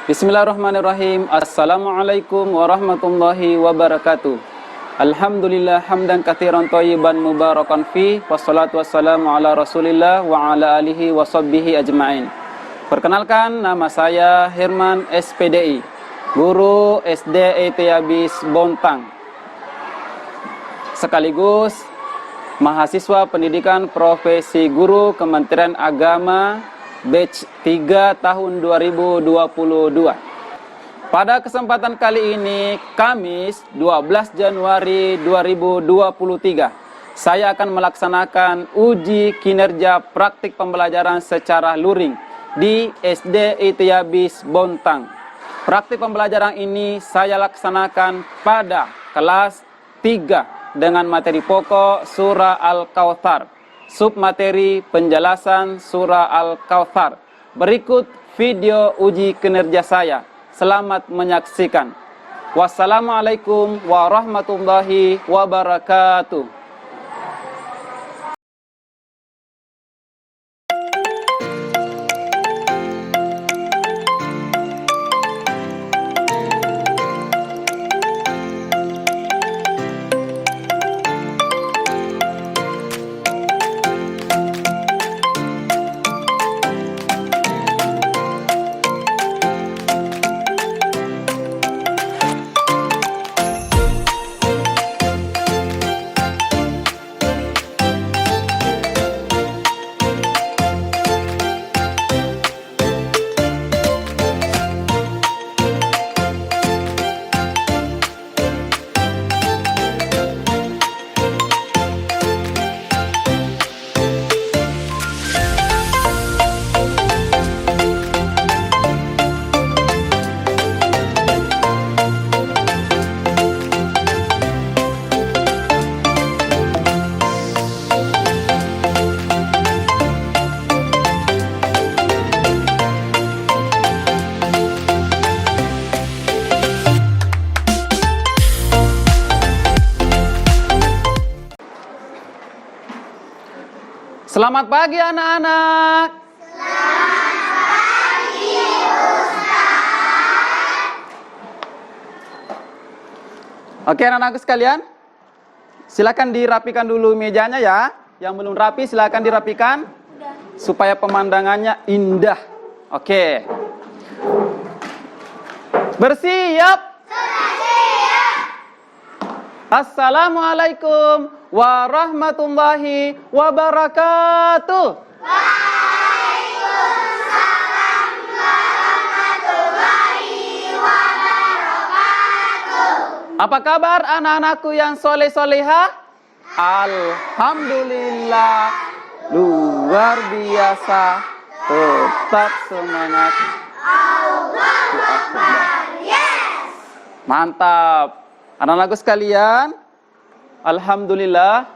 Bismillahirrahmanirrahim. Assalamualaikum warahmatullahi wabarakatuh. Alhamdulillah hamdan katsiran thayyiban mubarakan fi, wassalatu wassalamu ala Rasulillah wa ala alihi washabbihi ajmain. Perkenalkan, nama saya Herman SPDI, guru SD Etiabis Bontang, sekaligus mahasiswa pendidikan profesi guru Kementerian Agama batch 3 tahun 2022. Pada kesempatan kali ini, Kamis 12 Januari 2023, saya akan melaksanakan uji kinerja praktik pembelajaran secara luring di SD Etiabis Bontang. Praktik pembelajaran ini saya laksanakan pada kelas 3 dengan materi pokok Surah Al-Kautsar, submateri penjelasan Surah Al-Kautsar. Berikut video uji kinerja saya. Selamat menyaksikan. Wassalamualaikum warahmatullahi wabarakatuh. Selamat pagi anak-anak. Selamat pagi, Ustaz. Oke anak-anakku sekalian, silakan dirapikan dulu mejanya ya. Yang belum rapi silakan dirapikan supaya pemandangannya indah. Oke. Bersiap. Assalamualaikum warahmatullahi wabarakatuh. Waalaikumsalam warahmatullahi wabarakatuh. Apa kabar anak-anakku yang soleh-solehah? Alhamdulillah, luar biasa. Tetap semangat. Allahu Akbar. Yes. Mantap. Anak-anakku sekalian, alhamdulillah,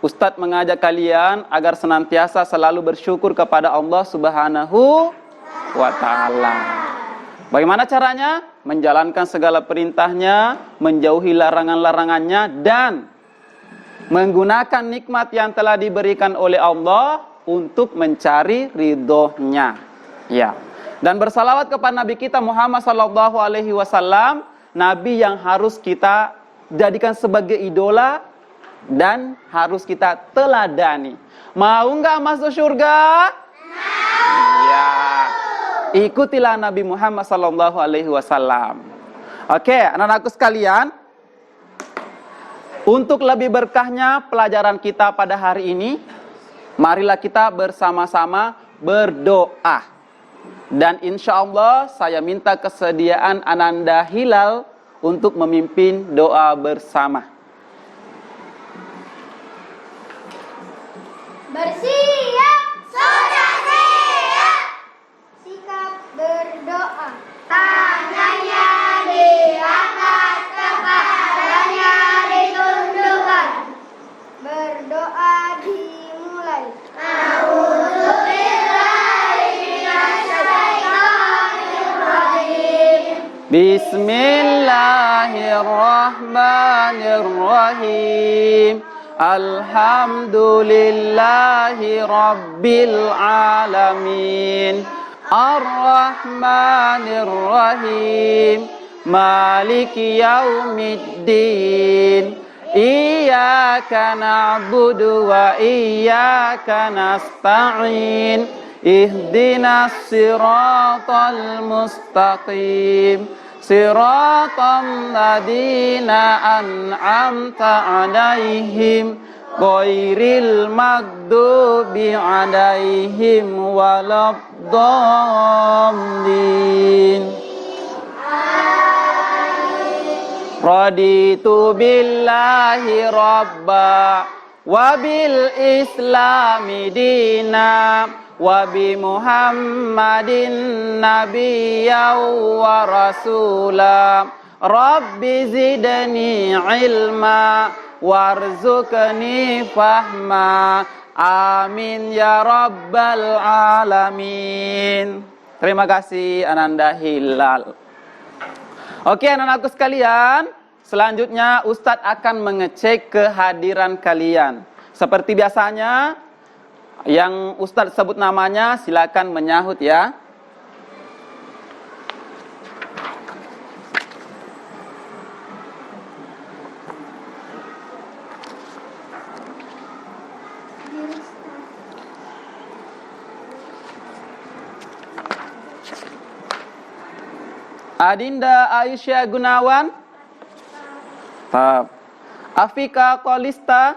Ustadz mengajak kalian agar senantiasa selalu bersyukur kepada Allah Subhanahu wa Ta'ala. Bagaimana caranya? Menjalankan segala perintahnya, menjauhi larangan-larangannya, dan menggunakan nikmat yang telah diberikan oleh Allah untuk mencari ridhonya. Ya. Dan bersalawat kepada Nabi kita Muhammad SAW, Nabi yang harus kita jadikan sebagai idola dan harus kita teladani. Mau nggak masuk surga? Mau. Ya. Ikutilah Nabi Muhammad SAW. Oke, anak-anakku sekalian, untuk lebih berkahnya pelajaran kita pada hari ini, marilah kita bersama-sama berdoa. Dan insya Allah saya minta kesediaan Ananda Hilal untuk memimpin doa bersama. Bersiap. Sudah siap. Sikap berdoa. Tangannya diangkat, kepalanya ditundukkan. Berdoa dimulai. Bismillahirrahmanirrahim. Alhamdulillahi rabbil alamin. Ar-Rahmanir Rahim. Maliki yaumiddin. Iyyaka na'budu wa iyyaka nasta'in. Ihdinas siratal mustaqim. Siratal ladzina an'amta 'alaihim ghairil maghdubi 'alaihim waladdallin. Raditu billahi rabba wa bil islami dina wa bi Muhammadin nabiyyan wa rasula. Rabbi zidni ilma warzuqni fahma. Amin ya rabbal alamin. Terima kasih Ananda Hilal. Oke anak-anakku sekalian, selanjutnya Ustadz akan mengecek kehadiran kalian. Seperti biasanya, yang Ustadz sebut namanya silakan menyahut ya. Adinda Aisyah Gunawan. Mantap. Afika Kolista.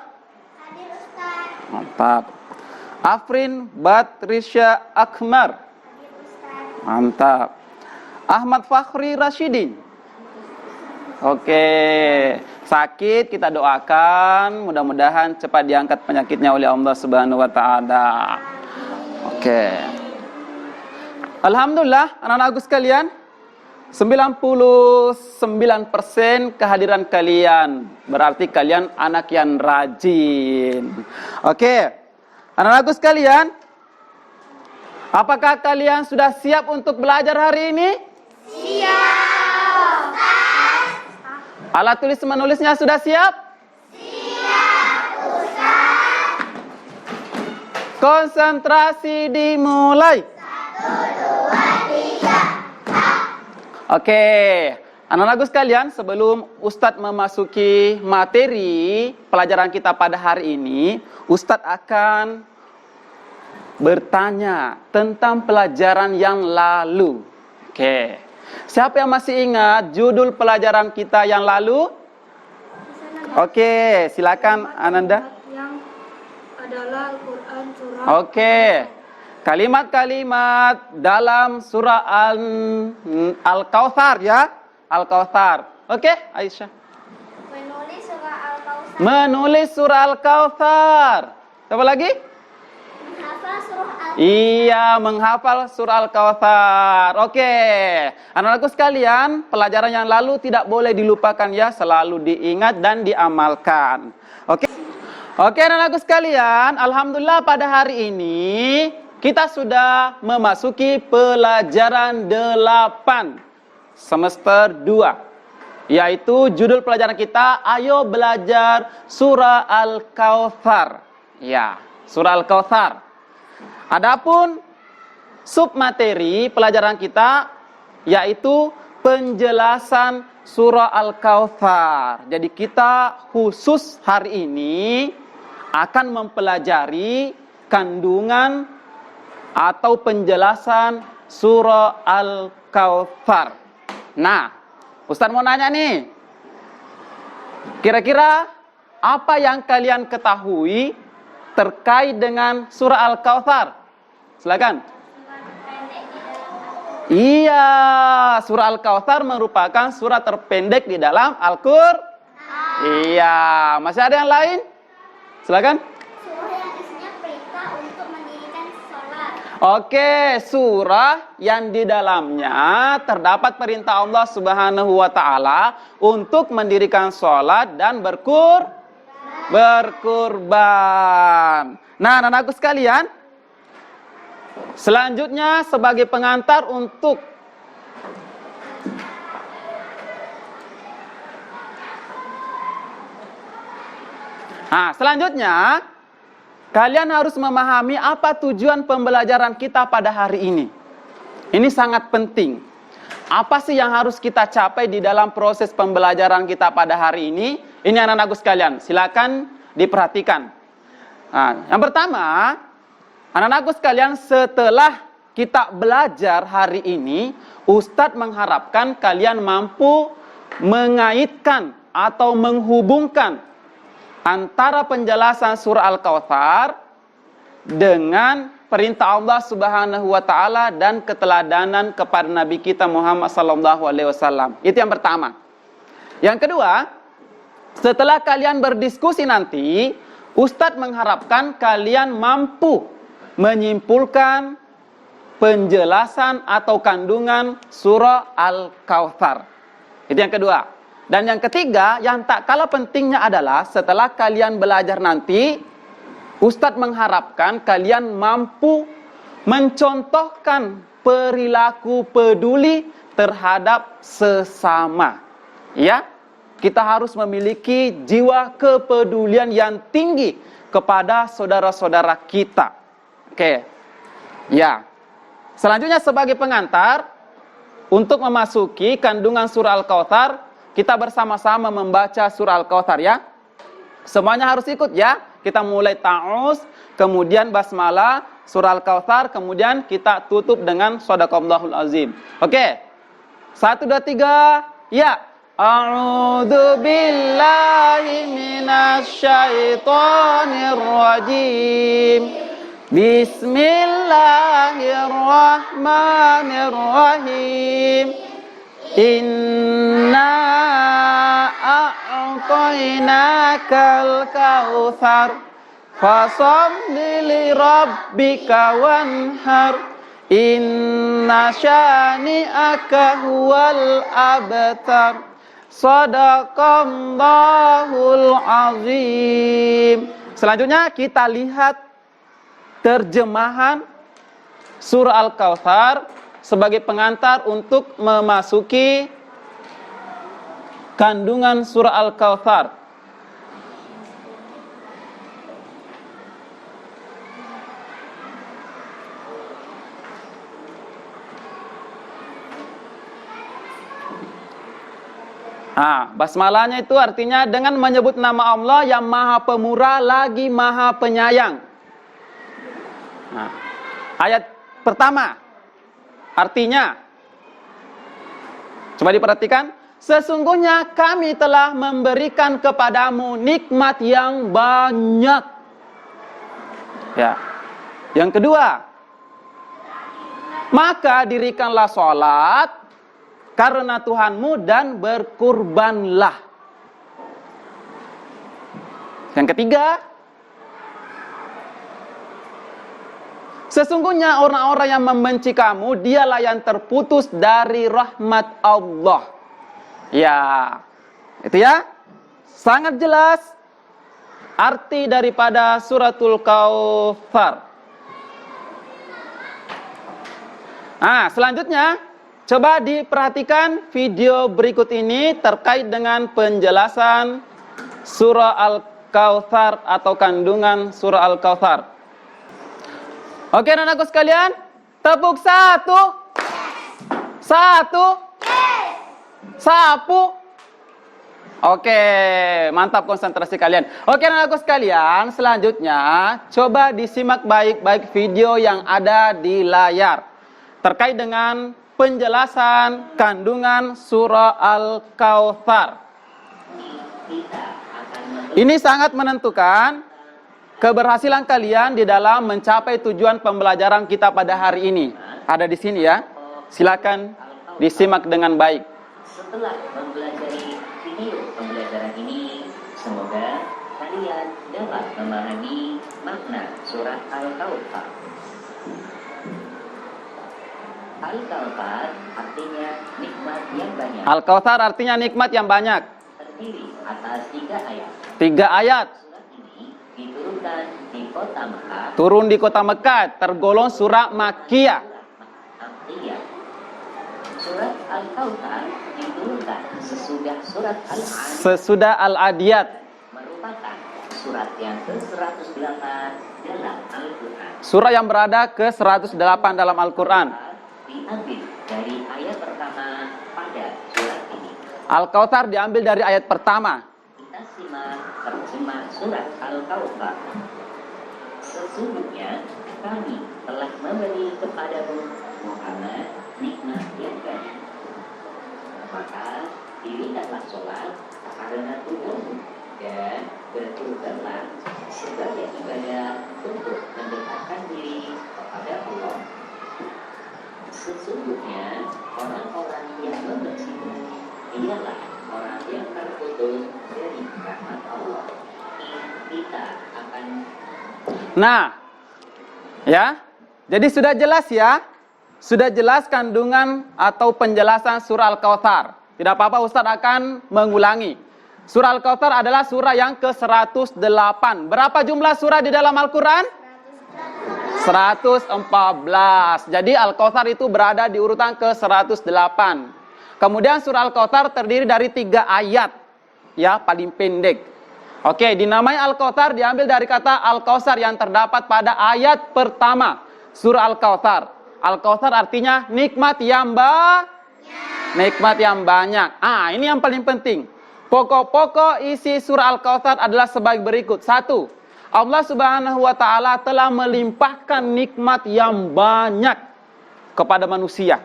Hadir Ustaz. Mantap. Afrin Batrisya Akmar. Hadir Ustaz. Mantap. Ahmad Fakhri Rashidi. Oke. Sakit kita doakan, mudah-mudahan cepat diangkat penyakitnya oleh Allah Subhanahu wa taala. Oke. Alhamdulillah anak-anakku sekalian, 99% kehadiran kalian. Berarti kalian anak yang rajin. Oke. Anak-anakku sekalian, apakah kalian sudah siap untuk belajar hari ini? Siap. Alat tulis menulisnya sudah siap? Siap Ustaz. Konsentrasi dimulai. 1, 2, 3. Oke, anak-anakku sekalian, sebelum Ustadz memasuki materi pelajaran kita pada hari ini, Ustadz akan bertanya tentang pelajaran yang lalu. Oke, siapa yang masih ingat judul pelajaran kita yang lalu? Oke, silakan Ananda. Yang adalah Al-Quran surah. Oke. Kalimat-kalimat dalam surah Al-Kautsar ya. Al-Kautsar. Oke, Aisyah. Menulis surah Al-Kautsar. Menulis surah Al-Kautsar. Siapa lagi? Menghafal surah Al-Kautsar. Iya, menghafal surah Al-Kautsar. Oke. Anak-anakku sekalian, pelajaran yang lalu tidak boleh dilupakan ya, selalu diingat dan diamalkan. Oke. Oke, anak-anakku sekalian, alhamdulillah pada hari ini kita sudah memasuki pelajaran 8 semester 2. Yaitu judul pelajaran kita, ayo belajar surah Al-Kautsar. Ya, surah Al-Kautsar. Adapun submateri pelajaran kita yaitu penjelasan surah Al-Kautsar. Jadi kita khusus hari ini akan mempelajari kandungan atau penjelasan surah Al-Kautsar. Nah, Ustaz mau nanya nih. Kira-kira apa yang kalian ketahui terkait dengan surah Al-Kautsar? Silakan. Iya, surah Al-Kautsar merupakan surah terpendek di dalam Al-Qur'an. Iya, masih ada yang lain? Silakan. Surah yang isinya perintah untuk mendirikan sholat. Oke, surah yang di dalamnya terdapat perintah Allah Subhanahu wa taala untuk mendirikan sholat dan berkurban. Nah, anak-anakku sekalian, selanjutnya sebagai pengantar untuk selanjutnya kalian harus memahami apa tujuan pembelajaran kita pada hari ini. Ini sangat penting. Apa sih yang harus kita capai di dalam proses pembelajaran kita pada hari ini? Ini anak-anakku sekalian, silakan diperhatikan. Nah, yang pertama, anak-anakku sekalian, setelah kita belajar hari ini, Ustadz mengharapkan kalian mampu mengaitkan atau menghubungkan antara penjelasan surah Al-Kautsar dengan perintah Allah Subhanahu wa taala dan keteladanan kepada Nabi kita Muhammad sallallahu alaihi wasallam. Itu yang pertama. Yang kedua, setelah kalian berdiskusi nanti, Ustadz mengharapkan kalian mampu menyimpulkan penjelasan atau kandungan surah Al-Kautsar. Itu yang kedua. Dan yang ketiga, yang tak kalah pentingnya adalah setelah kalian belajar nanti, Ustadz mengharapkan kalian mampu mencontohkan perilaku peduli terhadap sesama. Ya, kita harus memiliki jiwa kepedulian yang tinggi kepada saudara-saudara kita. Oke. Ya. Selanjutnya sebagai pengantar untuk memasuki kandungan surah Al-Kautsar, kita bersama-sama membaca surah Al-Kautsar ya. Semuanya harus ikut ya. Kita mulai ta'awuz, kemudian basmalah, surah Al-Kautsar, kemudian kita tutup dengan shadaqallahul azim. Oke. 1 2 3, ya. A'udzu billahi minasyaitonir rajim. Bismillahirrahmanirrahim. Inna a'tainakal kautsar fasholli li rabbika wanhar inna syani'aka huwal abtar. Shadaqallahul azim. Selanjutnya kita lihat terjemahan surah Al-Kautsar sebagai pengantar untuk memasuki kandungan surah Al-Kautsar. Basmalahnya itu artinya dengan menyebut nama Allah yang Maha Pemurah lagi Maha Penyayang. Ayat pertama artinya, coba diperhatikan, sesungguhnya kami telah memberikan kepadamu nikmat yang banyak. Ya. Yang kedua, maka dirikanlah sholat karena Tuhanmu dan berkurbanlah. Yang ketiga, sesungguhnya orang-orang yang membenci kamu, dialah yang terputus dari rahmat Allah. Ya, itu ya. Sangat jelas arti daripada suratul Kautsar. Selanjutnya, coba diperhatikan video berikut ini terkait dengan penjelasan surah Al-Kautsar atau kandungan surah Al-Kautsar. Oke, anak-anakku sekalian, tepuk satu, sapu. Oke, mantap konsentrasi kalian. Oke, anak-anakku sekalian, selanjutnya coba disimak baik-baik video yang ada di layar terkait dengan penjelasan kandungan surah Al-Kautsar. Ini sangat menentukan keberhasilan kalian di dalam mencapai tujuan pembelajaran kita pada hari ini. Ada di sini ya. Silakan disimak dengan baik. Setelah mempelajari video pembelajaran ini, semoga kalian dapat memahami makna surat Al-Kautsar. Al-Kautsar artinya nikmat yang banyak. Al-Kautsar artinya nikmat yang banyak. Terdiri atas 3 ayat. 3 ayat. Diturunkan di kota Mekah. Turun di kota Mekah, tergolong surah Makkiyah. Surat Al-Kautsar diturunkan sesudah Al-Adiyat. Merupakan surat yang ke-108 dalam Al-Quran. Surah yang berada ke-108 dalam Al-Quran. diambil dari ayat pertama pada surat ini. Al-Kautsar diambil dari ayat pertama. Kita simak terjemah surat Al-Kautsar. Sesungguhnya kami telah memberi kepadamu Muhammad nikmat yang banyak. Maka dirikanlah sholat karena tubuhmu dan berkurbanlah sebagai ibadah untuk mendekatkan diri kepada Allah. Sesungguhnya orang-orang yang membencimu ialah orang yang terputus dari rahmat Allah. Kita akan Nah, ya, jadi sudah jelas ya, sudah jelas kandungan atau penjelasan surah Al-Kautsar. Tidak apa-apa, Ustadz akan mengulangi. Surah Al-Kautsar adalah surah yang ke-108. Berapa jumlah surah di dalam Al-Quran? 114. Jadi Al-Kautsar itu berada di urutan ke-108. Kemudian surah Al-Kautsar terdiri dari 3 ayat, ya, paling pendek. Oke, dinamai Al-Kautsar diambil dari kata Al-Kautsar yang terdapat pada ayat pertama surah Al-Kautsar. Al-Kautsar artinya nikmat yang nikmat yang banyak. Ini yang paling penting. Pokok-pokok isi surah Al-Kautsar adalah sebagai berikut. 1. Allah Subhanahu wa taala telah melimpahkan nikmat yang banyak kepada manusia.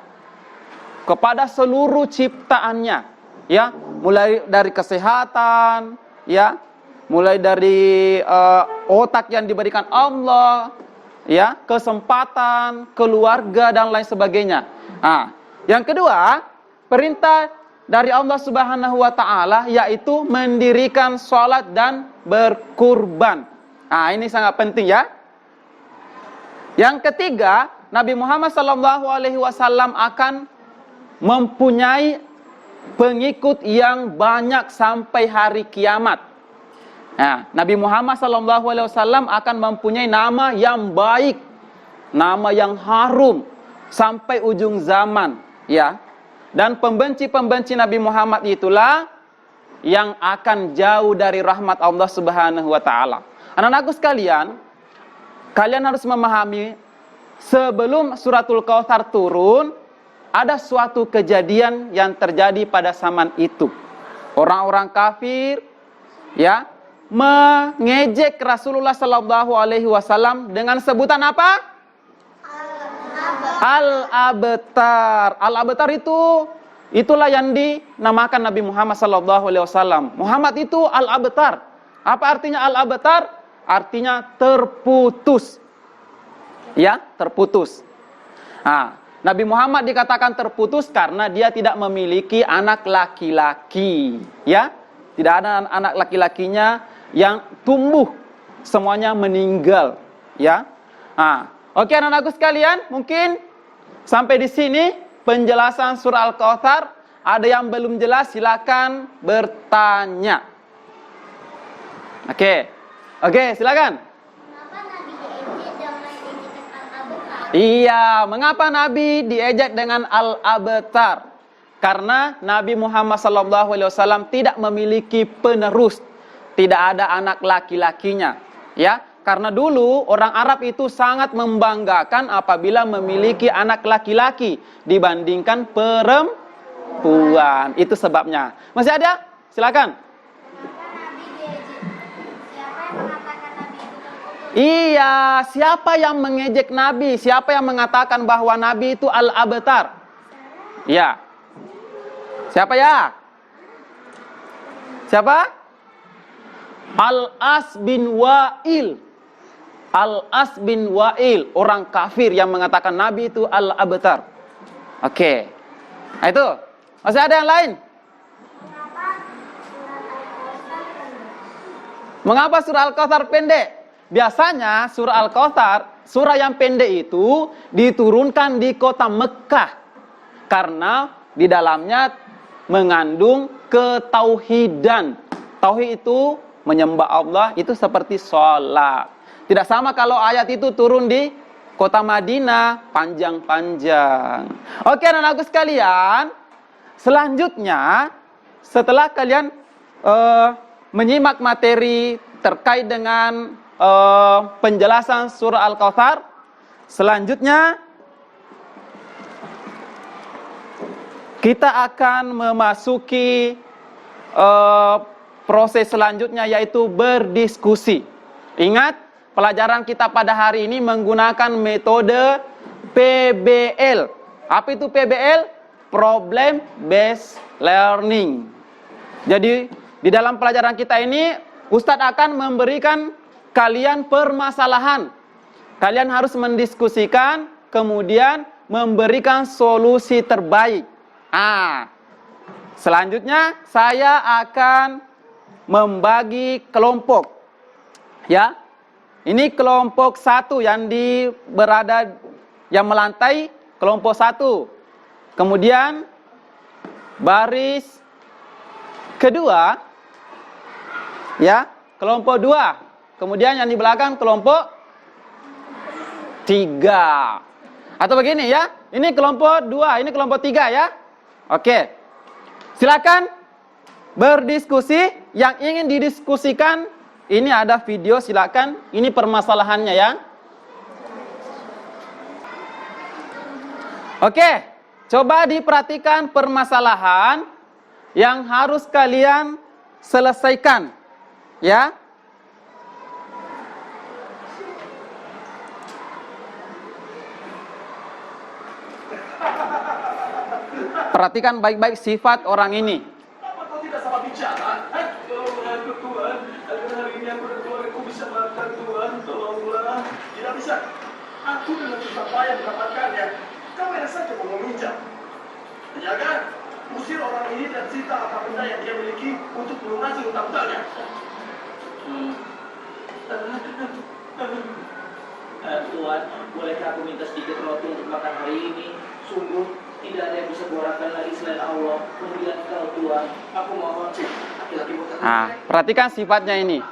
Kepada seluruh ciptaannya, ya, mulai dari kesehatan, ya, mulai dari otak yang diberikan Allah, ya, kesempatan, keluarga dan lain sebagainya. Yang kedua, perintah dari Allah Subhanahu wa taala yaitu mendirikan sholat dan berkurban. Ini sangat penting ya. Yang ketiga, Nabi Muhammad SAW akan mempunyai pengikut yang banyak sampai hari kiamat. Nabi Muhammad SAW akan mempunyai nama yang baik, nama yang harum sampai ujung zaman, ya. Dan pembenci-pembenci Nabi Muhammad itulah yang akan jauh dari rahmat Allah Subhanahu wa taala. Anak-anakku sekalian, kalian harus memahami sebelum suratul Kautsar turun, ada suatu kejadian yang terjadi pada zaman itu. Orang-orang kafir, ya, mengejek Rasulullah sallallahu alaihi wasallam dengan sebutan apa? Al-Abtar. Al-Abtar itulah yang dinamakan Nabi Muhammad sallallahu alaihi wasallam. Muhammad itu Al-Abtar. Apa artinya Al-Abtar? Artinya terputus. Ya, terputus. Nabi Muhammad dikatakan terputus karena dia tidak memiliki anak laki-laki, ya. Tidak ada anak laki-lakinya yang tumbuh, semuanya meninggal, ya. Oke, anak-anakku sekalian, mungkin sampai di sini penjelasan surah Al-Kautsar. Ada yang belum jelas, silakan bertanya. Oke, silakan. Iya, mengapa Nabi diejek dengan Al-Abtar? Karena Nabi Muhammad SAW tidak memiliki penerus, tidak ada anak laki-lakinya, ya. Karena dulu orang Arab itu sangat membanggakan apabila memiliki anak laki-laki dibandingkan perempuan. Itu sebabnya. Masih ada? Silakan. Iya, siapa yang mengejek Nabi? Siapa yang mengatakan bahwa Nabi itu Al-Abtar? Ya. Siapa ya? Siapa? Al-As bin Wa'il. Al-As bin Wa'il, orang kafir yang mengatakan Nabi itu Al-Abtar. Oke. Itu. Masih ada yang lain? Mengapa surah Al-Kautsar pendek? Biasanya surah Al-Kautsar, surah yang pendek itu diturunkan di kota Mekah. Karena di dalamnya mengandung ketauhidan. Tauhid itu menyembah Allah, itu seperti sholat. Tidak sama kalau ayat itu turun di kota Madinah, panjang-panjang. Oke, anak-anakku sekalian, selanjutnya setelah kalian menyimak materi terkait dengan penjelasan surah Al-Kautsar, selanjutnya kita akan memasuki proses selanjutnya, yaitu berdiskusi. Ingat, pelajaran kita pada hari ini menggunakan metode PBL. Apa itu PBL? Problem Based Learning. Jadi, di dalam pelajaran kita ini, Ustadz akan memberikan kalian permasalahan. Kalian harus mendiskusikan, kemudian memberikan solusi terbaik. Selanjutnya saya akan membagi kelompok. Ya. Ini kelompok 1 yang yang melantai, kelompok 1. Kemudian baris kedua, ya, kelompok 2. Kemudian yang di belakang kelompok 3. Atau begini ya, ini kelompok 2, ini kelompok 3 ya. Oke. Silakan berdiskusi. Yang ingin didiskusikan, ini ada video, silakan. Ini permasalahannya ya. Oke, coba diperhatikan permasalahan yang harus kalian selesaikan ya. Perhatikan baik-baik sifat orang ini. Apa kau tidak salah bicara? Tolonglah Tuhan, agar hari ini aku dan keluargaku bisa makan Tuhan, tolonglah. Tidak bisa. Aku dengan susah payah mendapatkannya. Kau enak saja mau meminjam. Ya kan? Usir orang ini dan sita apa benda yang dia miliki untuk melunasi hutang-hutangnya. Tuhan, bolehkah aku minta sedikit roti untuk makan hari ini? Sungguh tidak ada yang bisa kuharapkan lagi selain Allah. Kemudian Kau Tuhan, aku mohon. Laki-laki bukan. Perhatikan sifatnya ini.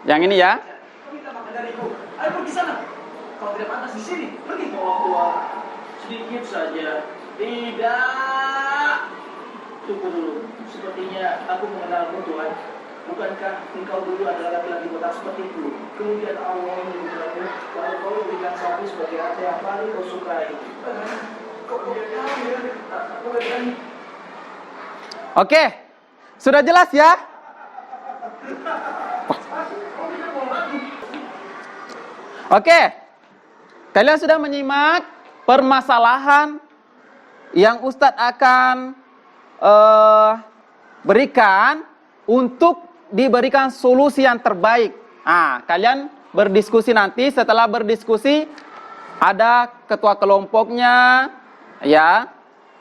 Yang ini ya. Kau minta makan dariku. Ayo pergi sana. Kau tidak pantas di sini. Pergi Tuhan. Sedikit saja. Tidak. Tunggu dulu. Sepertinya aku mengenalmu Tuhan. Bukankah engkau dulu adalah laki-laki botak seperti itu? Kemudian Allah menunjukkanmu kalau kau memberikan sapi sebagai harta yang paling kau sukai. Oke. Sudah jelas ya? Oke. Kalian sudah menyimak permasalahan yang Ustadz akan berikan untuk diberikan solusi yang terbaik. Kalian berdiskusi nanti. Setelah berdiskusi, ada ketua kelompoknya, ya,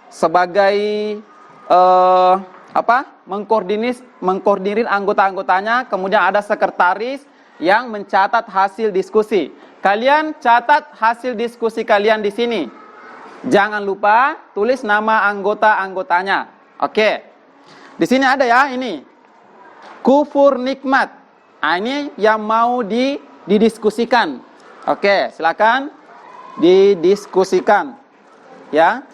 sebagai mengkoordinir anggota-anggotanya. Kemudian ada sekretaris yang mencatat hasil diskusi. Kalian catat hasil diskusi kalian di sini. Jangan lupa tulis nama anggota-anggotanya. Oke. Di sini ada ya, ini. Kufur nikmat. Ini yang mau didiskusikan. Oke, silakan didiskusikan. Ya.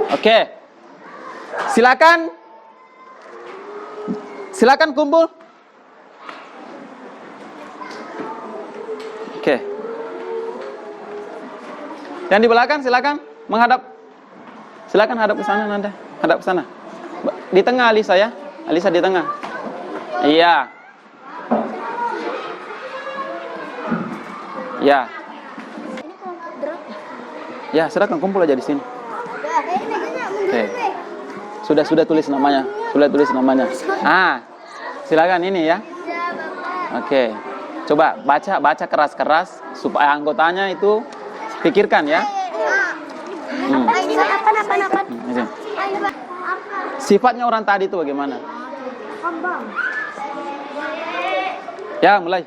Oke. Silakan kumpul. Oke. Yang di belakang silakan menghadap. Silakan hadap ke sana Nanda. Hadap ke sana. Di tengah Alisa ya. Alisa di tengah. Iya. Ya. Ini kelompok berapa? Ya, silakan kumpul aja di sini. Oke. Sudah tulis namanya. Silakan ini ya. Oke. Coba baca keras-keras supaya anggotanya itu pikirkan ya. Sifatnya orang tadi itu bagaimana? Ya, mulai.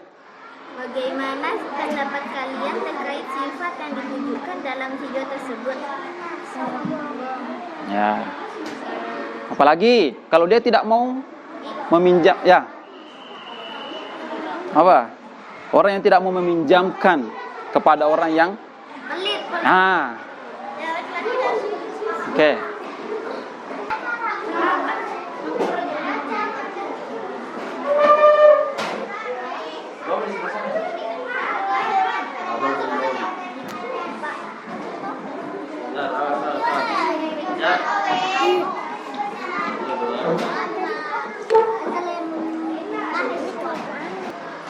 Bagaimana pendapat kalian terkait sifat yang ditunjukkan dalam video tersebut? Ya. Apalagi kalau dia tidak mau meminjam, ya. Apa? Orang yang tidak mau meminjamkan kepada orang yang Pelit. Oke. Ya,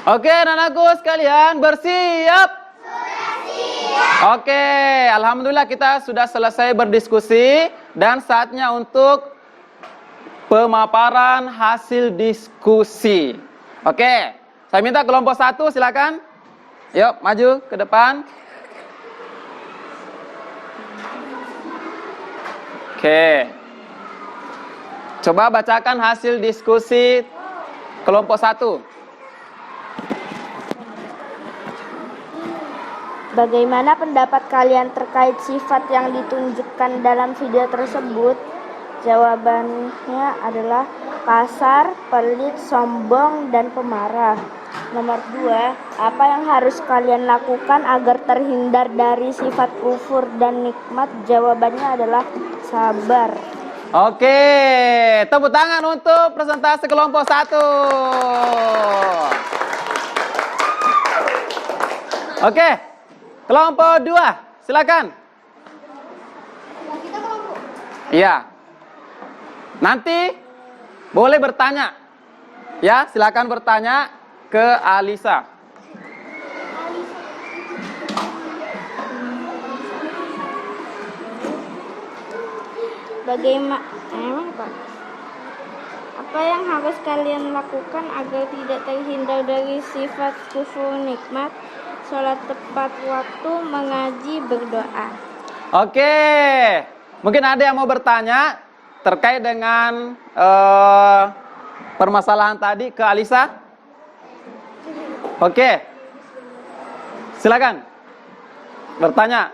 Oke, anak-anakku sekalian bersiap? Oke, alhamdulillah kita sudah selesai berdiskusi dan saatnya untuk pemaparan hasil diskusi. Oke, saya minta kelompok 1 silakan. Yuk, maju ke depan. Oke. Coba bacakan hasil diskusi kelompok 1. Bagaimana pendapat kalian terkait sifat yang ditunjukkan dalam video tersebut? Jawabannya adalah kasar, pelit, sombong, dan pemarah. Nomor 2, apa yang harus kalian lakukan agar terhindar dari sifat kufur dan nikmat? Jawabannya adalah sabar. Oke, tepuk tangan untuk presentasi kelompok 1. Oke, kelompok 2, silakan. Iya. Nanti boleh bertanya. Ya, silakan bertanya ke Alisa. Apa yang harus kalian lakukan agar tidak terhindar dari sifat kufur nikmat? Sholat tepat waktu, mengaji, berdoa. Oke, mungkin ada yang mau bertanya terkait dengan permasalahan tadi ke Alisa. Oke, silakan bertanya.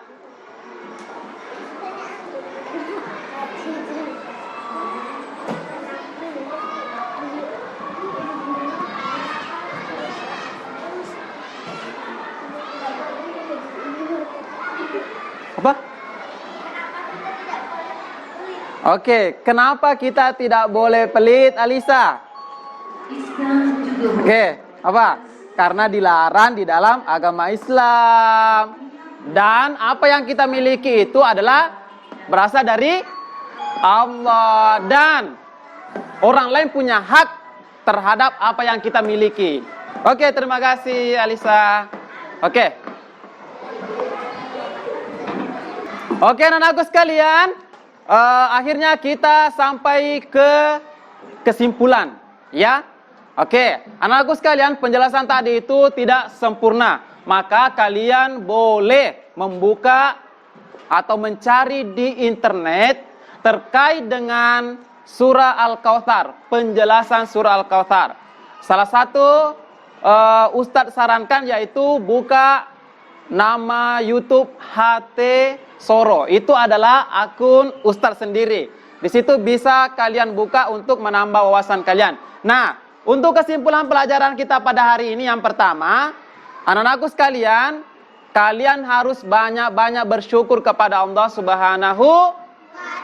Apa? Oke, kenapa kita tidak boleh pelit, Alisa? Oke, apa? Karena dilarang di dalam agama Islam. Dan apa yang kita miliki itu adalah berasal dari Allah. Dan orang lain punya hak terhadap apa yang kita miliki. Oke, terima kasih, Alisa. Oke. Oke, anak-anakku sekalian, akhirnya kita sampai ke kesimpulan, ya. Oke, anak-anakku sekalian, penjelasan tadi itu tidak sempurna. Maka kalian boleh membuka atau mencari di internet terkait dengan surah Al-Kautsar, penjelasan surah Al-Kautsar. Salah satu Ustadz sarankan yaitu buka nama YouTube HT Soro. Itu adalah akun Ustadz sendiri. Di situ bisa kalian buka untuk menambah wawasan kalian. Nah, untuk kesimpulan pelajaran kita pada hari ini yang pertama, anak-anakku sekalian, kalian harus banyak-banyak bersyukur kepada Allah Subhanahu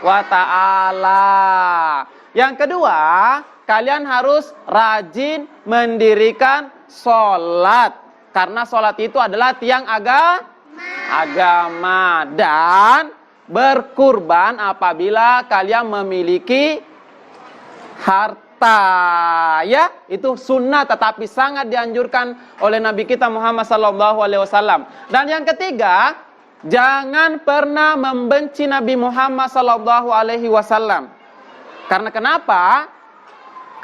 wa Ta'ala. Yang kedua, kalian harus rajin mendirikan sholat. Karena sholat itu adalah tiang agama. Dan berkurban apabila kalian memiliki harta. Ya, itu sunnah tetapi sangat dianjurkan oleh Nabi kita Muhammad SAW. Dan yang ketiga, jangan pernah membenci Nabi Muhammad SAW. Karena kenapa?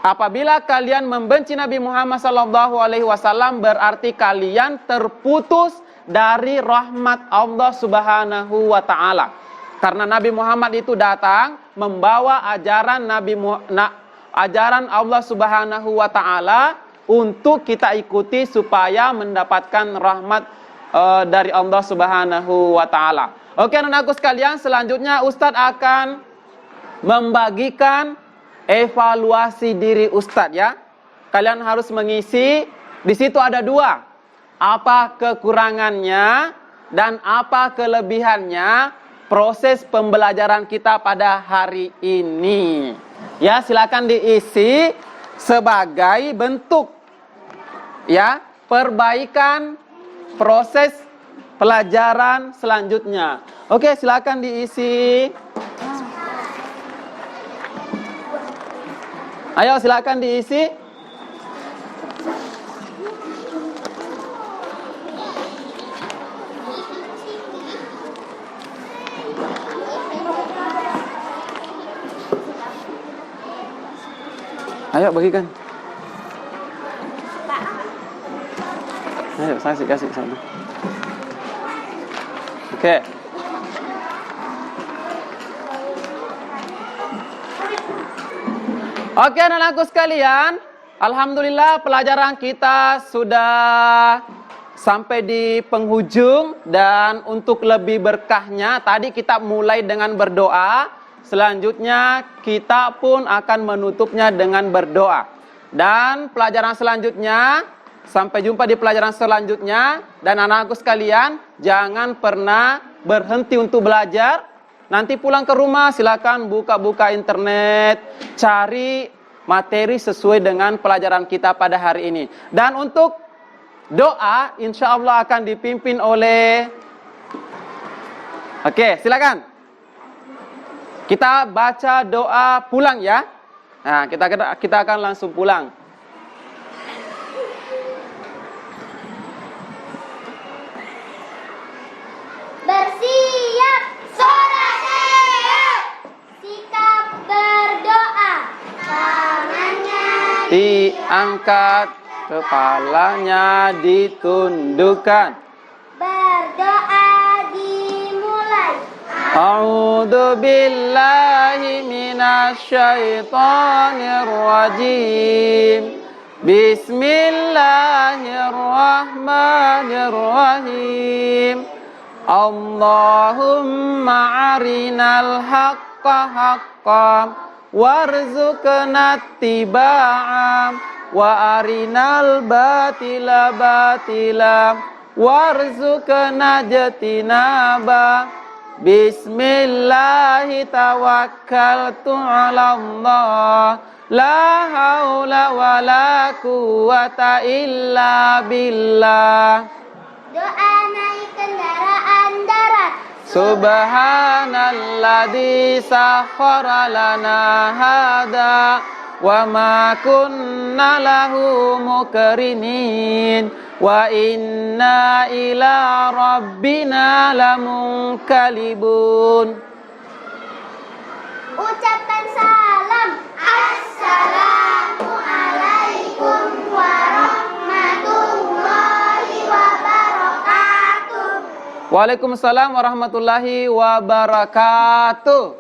Apabila kalian membenci Nabi Muhammad SAW, berarti kalian terputus dari rahmat Allah Subhanahu wa Ta'ala. Karena Nabi Muhammad itu datang membawa ajaran ajaran Allah Subhanahu wa Ta'ala untuk kita ikuti supaya mendapatkan rahmat dari Allah Subhanahu wa Ta'ala. Oke, anak-anakku sekalian, selanjutnya Ustadz akan membagikan evaluasi diri Ustadz, ya. Kalian harus mengisi. Di situ ada 2. Apa kekurangannya dan apa kelebihannya proses pembelajaran kita pada hari ini. Ya, silakan diisi sebagai bentuk, ya, perbaikan proses pelajaran selanjutnya. Oke, silakan diisi. Ayo silakan diisi. Ayo bagikan. Ayo saya kasih ke sana. Oke. Oke anak-anakku sekalian, alhamdulillah pelajaran kita sudah sampai di penghujung. Dan untuk lebih berkahnya, tadi kita mulai dengan berdoa. Selanjutnya kita pun akan menutupnya dengan berdoa. Dan pelajaran selanjutnya, sampai jumpa di pelajaran selanjutnya. Dan anak-anakku sekalian, jangan pernah berhenti untuk belajar. Nanti pulang ke rumah silakan buka-buka internet, cari materi sesuai dengan pelajaran kita pada hari ini. Dan untuk doa, insya Allah akan dipimpin oleh... Oke, silakan. Kita baca doa pulang ya. Nah, kita akan langsung pulang. Bersiap, sholat siap, sikap berdoa, tangannya Diangkat, kepalanya ditundukkan. berdoa dimulai. A'udzu billahi minasyaitonir rajim. Bismillahirrahmanirrahim. Allahumma arinal haqqa haqqan warzuqna ittiba'ah wa arinal batila batila warzuqna ijtinabah. Bismillahi tawakkaltu 'ala Allah, la haula wala quwwata illa billah. Doa naik kendaraan darat. Subhanalladzi sakhkhara lana hada wa ma kunna lahu muqrinin wa inna ila rabbina lamunqalibun. Ucapkan salam. Assalamualaikum warahmatullahi wabarakatuh. Waalaikumsalam warahmatullahi wabarakatuh.